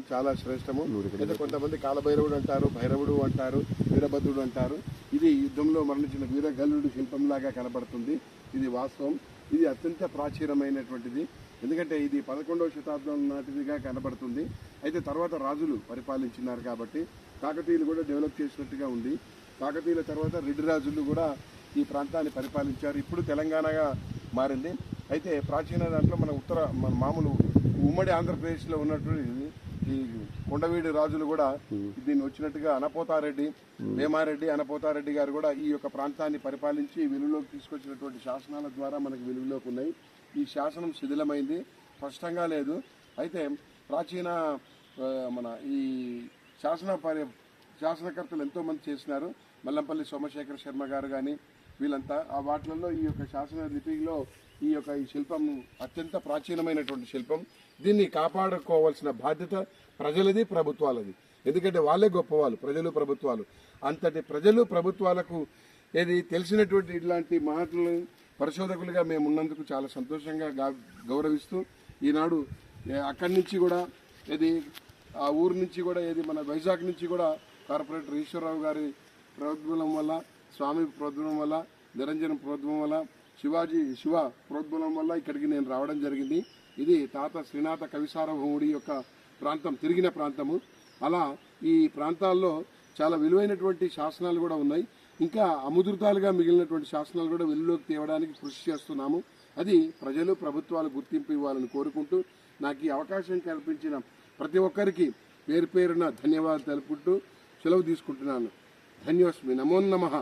చాలా శ్రేష్టము. అయితే కొంతమంది కాలభైరవుడు అంటారు, భైరవుడు అంటారు, వీరభద్రుడు అంటారు. ఇది యుద్ధంలో మరణించిన వీరగల్లుడు శిల్పంలాగా కనబడుతుంది. ఇది వాస్తవం. ఇది అత్యంత ప్రాచీనమైనటువంటిది. ఎందుకంటే ఇది 11వ శతాబ్దం నాటిదిగా కనబడుతుంది. అయితే తర్వాత రాజులు పరిపాలించినారు కాబట్టి కాకతీయులు కూడా డెవలప్ చేసినట్టుగా ఉంది. కాకతీయుల తర్వాత రెడ్డి రాజులు కూడా ఈ ప్రాంతాన్ని పరిపాలించారు. ఇప్పుడు తెలంగాణగా మారింది. అయితే ప్రాచీన దాంట్లో మన మామూలు ఉమ్మడి ఆంధ్రప్రదేశ్లో ఉన్నటువంటి ఈ కొండవీడి రాజులు కూడా దీన్ని వచ్చినట్టుగా అనపోతారెడ్డి, వేమారెడ్డి, అనపోతారెడ్డి గారు కూడా ఈ యొక్క ప్రాంతాన్ని పరిపాలించి వెలుగులోకి తీసుకొచ్చినటువంటి శాసనాల ద్వారా మనకు వెలుగులోకి ఉన్నాయి. ఈ శాసనం శిథిలమైంది, స్పష్టంగా లేదు. అయితే ప్రాచీన మన ఈ శాసనకర్తలు ఎంతోమంది చేసినారు. మల్లంపల్లి సోమశేఖర శర్మ గారు కానీ వీళ్ళంతా ఆ వాటిలలో ఈ యొక్క శాసన లిపిలో ఈ శిల్పం అత్యంత ప్రాచీనమైనటువంటి శిల్పం. దీన్ని కాపాడుకోవాల్సిన బాధ్యత ప్రజలది, ప్రభుత్వాలది. ఎందుకంటే వాళ్ళే గొప్పవాళ్ళు, ప్రజలు ప్రభుత్వాలు. అంతటి ప్రజలు ప్రభుత్వాలకు ఏది తెలిసినటువంటి ఇట్లాంటి మహత్తులు పరిశోధకులుగా మేము ఉన్నందుకు చాలా సంతోషంగా గౌరవిస్తూ ఈనాడు అక్కడి నుంచి కూడా ఏది ఆ ఊరు నుంచి కూడా ఏది మన వైజాగ్ నుంచి కూడా కార్పొరేటర్ ఈశ్వరరావు గారి ప్రోద్బలం వల్ల, స్వామి ప్రోద్బలం వల్ల, నిరంజన ప్రోద్బలం వల్ల, శివ ప్రోద్బలం వల్ల ఇక్కడికి నేను రావడం జరిగింది. ఇది తాత శ్రీనాథ కవిసార్వభౌముడి యొక్క ప్రాంతం, తిరిగిన ప్రాంతము. అలా ఈ ప్రాంతాల్లో చాలా విలువైనటువంటి శాసనాలు కూడా ఉన్నాయి. ఇంకా అముద్రితాలుగా మిగిలినటువంటి శాసనాలు కూడా వెలుగులోకి తేవడానికి కృషి చేస్తున్నాము. అది ప్రజలు, ప్రభుత్వాలు గుర్తింపు ఇవ్వాలని కోరుకుంటూ నాకు ఈ అవకాశం కల్పించిన ప్రతి ఒక్కరికి పేరు పేరున ధన్యవాదాలు తెలుపుకుంటూ సెలవు తీసుకుంటున్నాను. ధన్యోస్మి. నమో నమః.